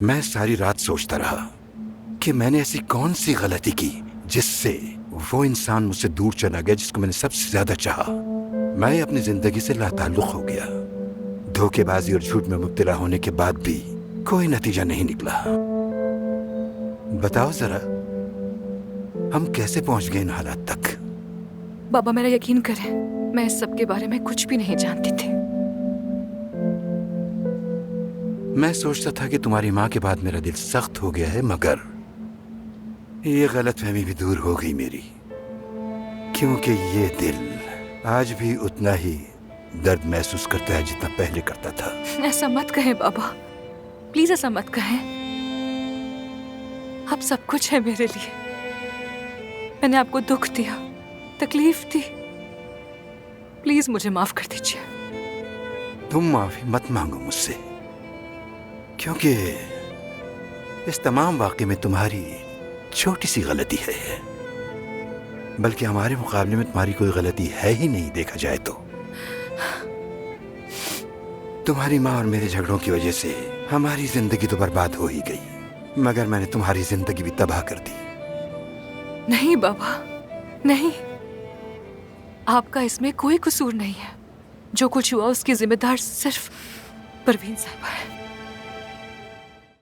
मैं सारी रात सोचता रहा कि मैंने ऐसी कौन सी गलती की जिससे वो इंसान मुझसे दूर चला गया जिसको मैंने सबसे ज्यादा चाहा। मैं अपनी जिंदगी से लाताल्लुक हो गया। धोखेबाजी और झूठ में मुब्तला होने के बाद भी कोई नतीजा नहीं निकला। बताओ जरा, हम कैसे पहुंच गए इन हालात तक? बाबा मेरा यकीन करें, मैं इस सब के बारे में कुछ भी नहीं जानती थी। मैं सोचता था कि तुम्हारी माँ के बाद मेरा दिल सख्त हो गया है, मगर ये गलतफहमी भी दूर हो गई मेरी, क्योंकि ये दिल आज भी उतना ही दर्द महसूस करता है जितना पहले करता था। ऐसा मत कहें बाबा, प्लीज ऐसा मत कहें। आप सब कुछ है मेरे लिए। मैंने आपको दुख दिया, तकलीफ दी, प्लीज मुझे माफ कर दीजिए। तुम माफी मत मांगो मुझसे, क्योंकि इस तमाम वाक़े में तुम्हारी छोटी सी गलती है, बल्कि हमारे मुकाबले में तुम्हारी कोई गलती है ही नहीं देखा जाए तो। तुम्हारी माँ और मेरे झगड़ों की वजह से हमारी जिंदगी तो बर्बाद हो ही गई, मगर मैंने तुम्हारी जिंदगी भी तबाह कर दी। नहीं बाबा, नहीं, आपका इसमें कोई कसूर नहीं है। जो कुछ हुआ उसकी जिम्मेदार सिर्फ परवीन साहिबा है।